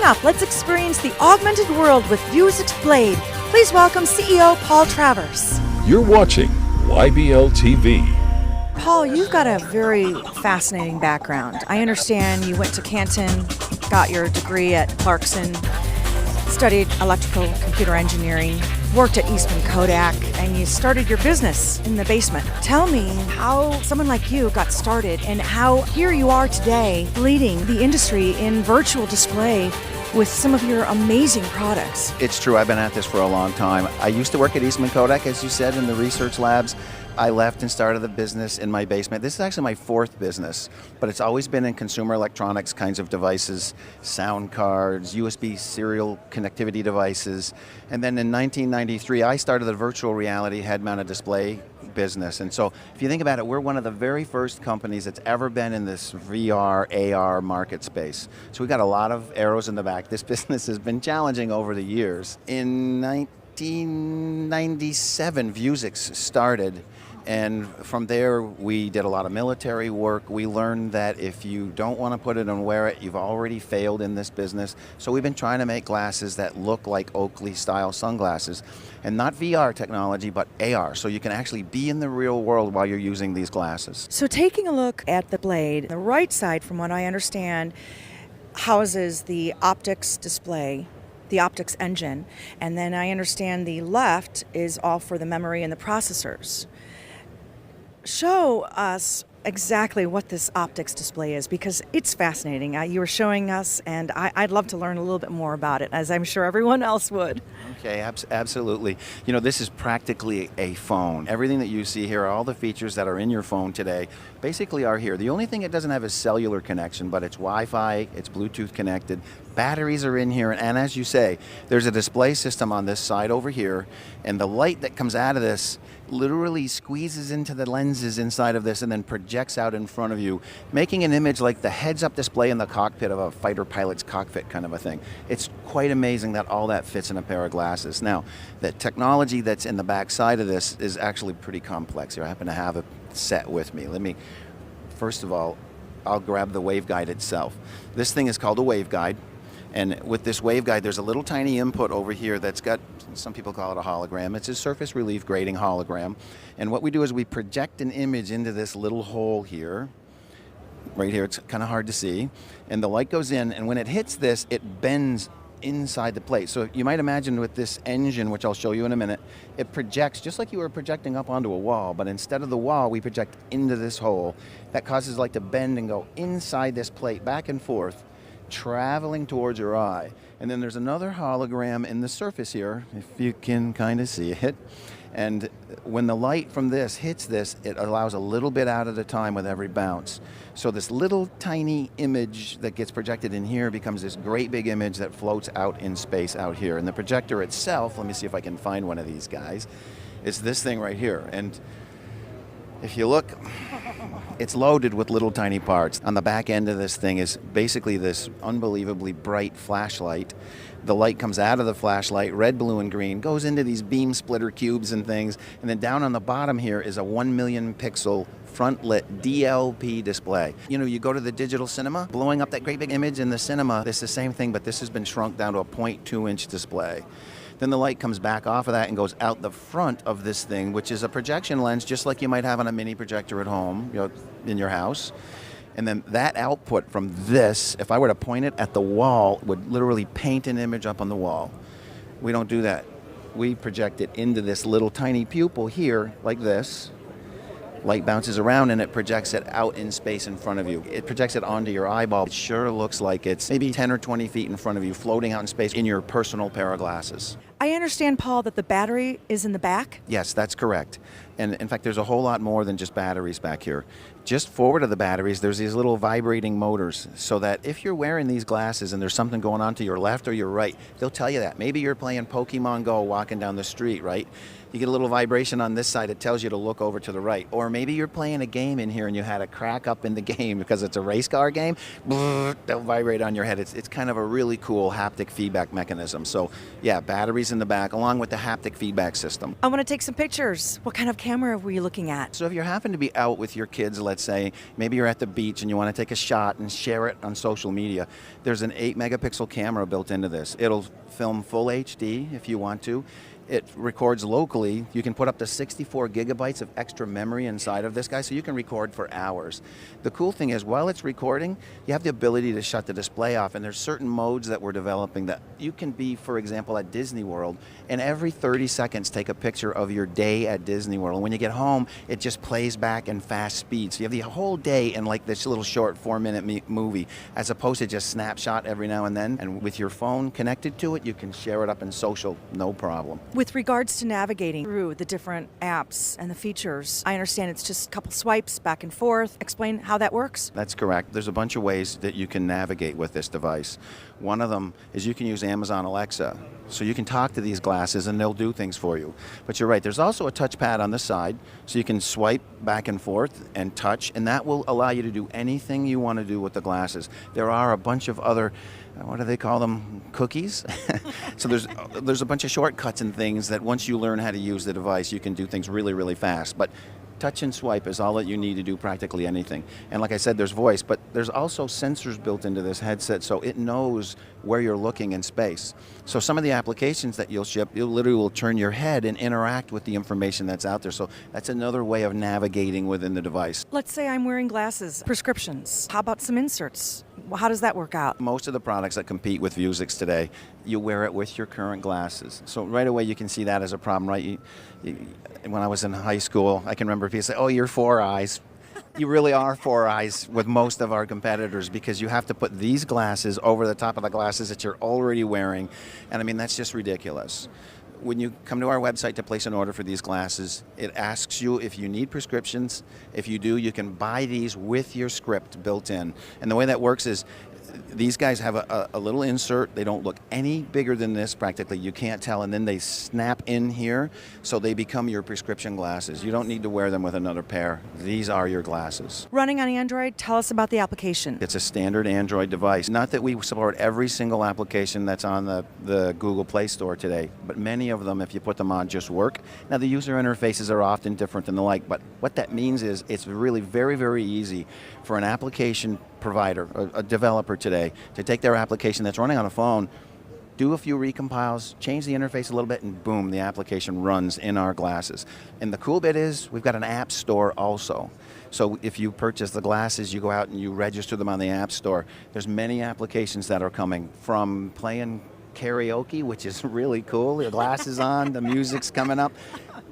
up, let's experience the augmented world with VUZIX Blade. Please welcome CEO Paul Travers. You're watching YBL TV. Paul, you've got a very fascinating background. I understand you went to Canton, got your degree at Clarkson, studied electrical computer engineering, worked at Eastman Kodak, and you started your business in the basement. Tell me how someone like you got started and how here you are today leading the industry in virtual display with some of your amazing products. It's true, I've been at this for a long time. I used to work at Eastman Kodak, as you said, in the research labs. I left and started the business in my basement. This is actually my fourth business, but it's always been in consumer electronics kinds of devices, sound cards, USB serial connectivity devices. And then in 1993, I started the virtual reality head-mounted display business. And so if you think about it, we're one of the very first companies that's ever been in this VR, AR market space. So we've got a lot of arrows in the back. This business has been challenging over the years. In 1997, VUZIX started. And from there, we did a lot of military work. We learned that if you don't want to put it and wear it, you've already failed in this business. So we've been trying to make glasses that look like Oakley-style sunglasses. And not VR technology, but AR. So you can actually be in the real world while you're using these glasses. So taking a look at the Blade, the right side, from what I understand, houses the optics display, the optics engine. And then I understand the left is all for the memory and the processors. Show us exactly what this optics display is, because it's fascinating. You were showing us, and I'd love to learn a little bit more about it, as I'm sure everyone else would. Okay, absolutely. You know, this is practically a phone. Everything that you see here, all the features that are in your phone today, basically are here. The only thing it doesn't have is cellular connection, but it's Wi-Fi, it's Bluetooth connected. Batteries are in here, and as you say, there's a display system on this side over here, and the light that comes out of this literally squeezes into the lenses inside of this and then projects out in front of you, making an image like the heads-up display in the cockpit of a fighter pilot's cockpit kind of a thing. It's quite amazing that all that fits in a pair of glasses. Now, the technology that's in the back side of this is actually pretty complex here. I happen to have a set with me. First of all, I'll grab the waveguide itself. This thing is called a waveguide. And with this waveguide, there's a little tiny input over here that's got, some people call it a hologram. It's a surface relief grading hologram. And what we do is we project an image into this little hole here. Right here, it's kind of hard to see. And the light goes in, and when it hits this, it bends inside the plate. So you might imagine with this engine, which I'll show you in a minute, it projects just like you were projecting up onto a wall, but instead of the wall, we project into this hole. That causes light to bend and go inside this plate, back and forth, traveling towards your eye. And then there's another hologram in the surface here, if you can kind of see it. And when the light from this hits this, it allows a little bit out at a time with every bounce. So this little tiny image that gets projected in here becomes this great big image that floats out in space out here. And the projector itself, let me see if I can find one of these guys, is this thing right here. And if you look, it's loaded with little tiny parts. On the back end of this thing is basically this unbelievably bright flashlight. The light comes out of the flashlight, red, blue, and green, goes into these beam splitter cubes and things, and then down on the bottom here is a 1 million pixel front-lit DLP display. You know, you go to the digital cinema, blowing up that great big image in the cinema, it's the same thing, but this has been shrunk down to a 0.2-inch display. Then the light comes back off of that and goes out the front of this thing, which is a projection lens, just like you might have on a mini projector at home, you know, in your house. And then that output from this, if I were to point it at the wall, would literally paint an image up on the wall. We don't do that. We project it into this little tiny pupil here, like this. Light bounces around and it projects it out in space in front of you. It projects it onto your eyeball. It sure looks like it's maybe 10 or 20 feet in front of you, floating out in space in your personal pair of glasses. I understand, Paul, that the battery is in the back? Yes, that's correct. And in fact, there's a whole lot more than just batteries back here. Just forward of the batteries, there's these little vibrating motors, so that if you're wearing these glasses and there's something going on to your left or your right, they'll tell you that. Maybe you're playing Pokemon Go walking down the street, right? You get a little vibration on this side, it tells you to look over to the right. Or maybe you're playing a game in here and you had a crack up in the game because it's a race car game, they'll vibrate on your head. It's kind of a really cool haptic feedback mechanism. So yeah, batteries LEDs in the back, along with the haptic feedback system. I want to take some pictures. What kind of camera are we looking at? So if you happen to be out with your kids, let's say, maybe you're at the beach and you want to take a shot and share it on social media, there's an 8-megapixel camera built into this. It'll film full HD if you want to. It records locally. You can put up to 64 gigabytes of extra memory inside of this guy, so you can record for hours. The cool thing is, while it's recording, you have the ability to shut the display off, and there's certain modes that we're developing that you can be, for example, at Disney World, and every 30 seconds take a picture of your day at Disney World. And when you get home, it just plays back in fast speed. So you have the whole day in like this little short 4-minute movie, as opposed to just snapshot every now and then. And with your phone connected to it, you can share it up in social, no problem. With regards to navigating through the different apps and the features, I understand it's just a couple swipes back and forth. Explain how that works. That's correct. There's a bunch of ways that you can navigate with this device. One of them is you can use Amazon Alexa. So you can talk to these glasses and they'll do things for you. But you're right, there's also a touchpad on the side, so you can swipe back and forth and touch, and that will allow you to do anything you want to do with the glasses. There are a bunch of other, what do they call them, cookies? So there's a bunch of shortcuts and things that once you learn how to use the device, you can do things really, really fast. But touch and swipe is all that you need to do practically anything. And like I said, there's voice, but there's also sensors built into this headset, so it knows where you're looking in space. So some of the applications that you'll ship, you literally will turn your head and interact with the information that's out there. So that's another way of navigating within the device. Let's say I'm wearing glasses, prescriptions. How about some inserts? How does that work out? Most of the products that compete with VUZIX today, you wear it with your current glasses. So right away you can see that as a problem, right? When I was in high school, I can remember people say, oh, you're 4 eyes. You really are 4 eyes with most of our competitors, because you have to put these glasses over the top of the glasses that you're already wearing. And I mean, that's just ridiculous. When you come to our website to place an order for these glasses, it asks you if you need prescriptions. If you do, you can buy these with your script built in. And the way that works is these guys have a little insert. They don't look any bigger than this practically. You can't tell. And then they snap in here, so they become your prescription glasses. You don't need to wear them with another pair. These are your glasses. Running on Android, tell us about the application. It's a standard Android device. Not that we support every single application that's on the Google Play Store today, but many of them, if you put them on, just work. Now, the user interfaces are often different than the like, but what that means is it's really very, very easy for an application provider, a developer today, to take their application that's running on a phone, do a few recompiles, change the interface a little bit, and boom, the application runs in our glasses. And the cool bit is we've got an app store also. So if you purchase the glasses, you go out and you register them on the app store. There's many applications that are coming, from playing karaoke, which is really cool, the glasses on, the music's coming up.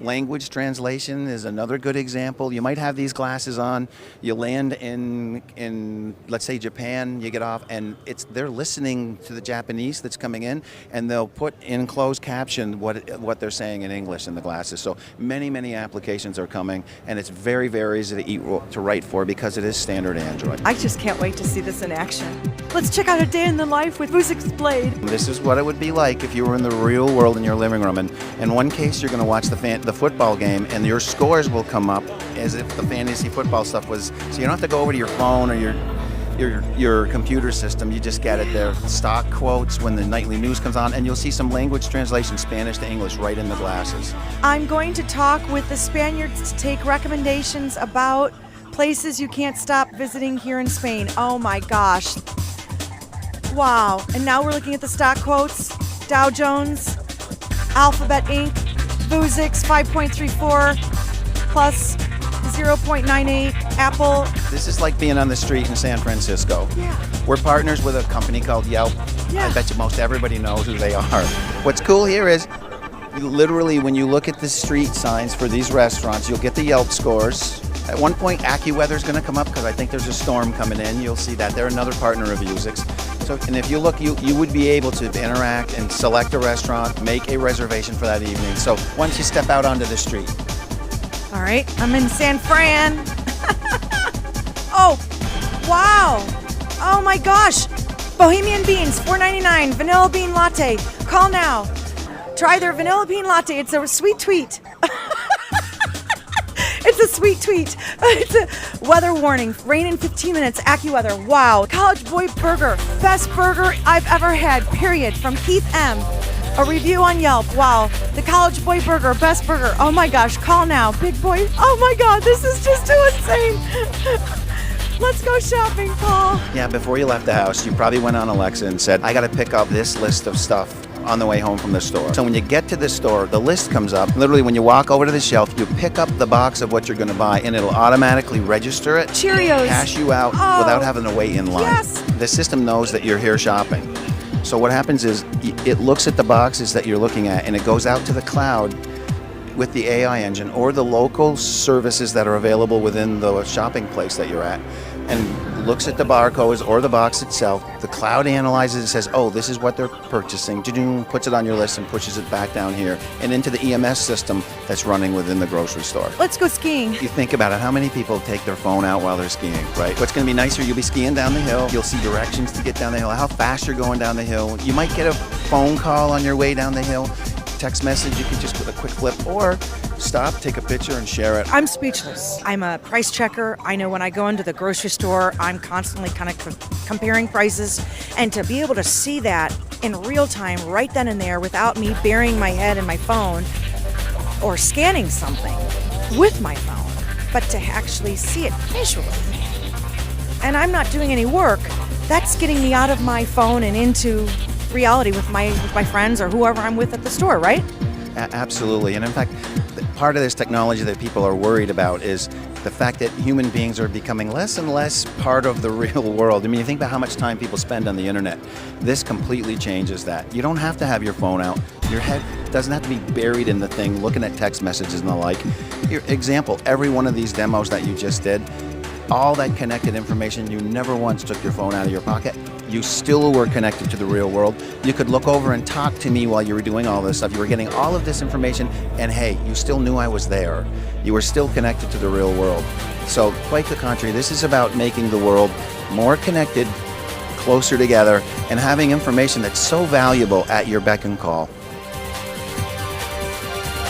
Language translation is another good example. You might have these glasses on, you land in let's say Japan, you get off, and they're listening to the Japanese that's coming in, and they'll put in closed caption what they're saying in English in the glasses. So many applications are coming, and it's very, very easy to write for, because it is standard Android. I just can't wait to see this in action. Let's check out a day in the life with VUZIX Blade. This is what it would be like if you were in the real world in your living room. And in one case, you're going to watch the football game, and your scores will come up as if the fantasy football stuff was. So you don't have to go over to your phone or your computer system. You just get it there. Stock quotes when the nightly news comes on, and you'll see some language translation, Spanish to English, right in the glasses. I'm going to talk with the Spaniards to take recommendations about places you can't stop visiting here in Spain. Oh my gosh. Wow. And now we're looking at the stock quotes. Dow Jones, Alphabet Inc., VUZIX 5.34 plus 0.98, Apple. This is like being on the street in San Francisco. Yeah. We're partners with a company called Yelp. Yeah. I bet you most everybody knows who they are. What's cool here is, literally, when you look at the street signs for these restaurants, you'll get the Yelp scores. At one point, AccuWeather's going to come up, because I think there's a storm coming in. You'll see that. They're another partner of VUZIX. So, and if you look, you would be able to interact and select a restaurant, make a reservation for that evening. So once you step out onto the street. All right, I'm in San Fran. Oh, wow. Oh my gosh. Bohemian Beans, $4.99, vanilla bean latte. Call now. Try their vanilla bean latte. It's a sweet tweet. It's a sweet tweet. It's a weather warning. Rain in 15 minutes. AccuWeather. Wow. College Boy Burger. Best burger I've ever had. Period. From Keith M. A review on Yelp. Wow. The College Boy Burger, best burger. Oh my gosh, call now. Big boy. Oh my God, this is just too insane. Let's go shopping, Paul. Yeah, before you left the house, you probably went on Alexa and said, I got to pick up this list of stuff on the way home from the store. So when you get to the store, the list comes up. Literally, when you walk over to the shelf, you pick up the box of what you're going to buy, and it'll automatically register it, Cheerios. cash you out without having to wait in line. Yes. The system knows that you're here shopping. So what happens is it looks at the boxes that you're looking at, and it goes out to the cloud with the AI engine or the local services that are available within the shopping place that you're at, and looks at the barcodes or the box itself. The cloud analyzes and says, oh, this is what they're purchasing, puts it on your list and pushes it back down here and into the EMS system that's running within the grocery store. Let's go skiing. You think about it, how many people take their phone out while they're skiing, right? What's going to be nicer, you'll be skiing down the hill, you'll see directions to get down the hill, how fast you're going down the hill. You might get a phone call on your way down the hill, text message, you can just put a quick flip, or stop, take a picture and share it. I'm speechless. I'm a price checker. I know when I go into the grocery store, I'm constantly kind of comparing prices, and to be able to see that in real time right then and there without me burying my head in my phone or scanning something with my phone, but to actually see it visually. And I'm not doing any work. That's getting me out of my phone and into reality with my friends or whoever I'm with at the store, right? Absolutely. And in fact, part of this technology that people are worried about is the fact that human beings are becoming less and less part of the real world. I mean, you think about how much time people spend on the internet. This completely changes that. You don't have to have your phone out. Your head doesn't have to be buried in the thing, looking at text messages and the like. Your example, every one of these demos that you just did, all that connected information, you never once took your phone out of your pocket. You still were connected to the real world. You could look over and talk to me while you were doing all this stuff. You were getting all of this information, and hey, you still knew I was there. You were still connected to the real world. So quite the contrary, this is about making the world more connected, closer together, and having information that's so valuable at your beck and call.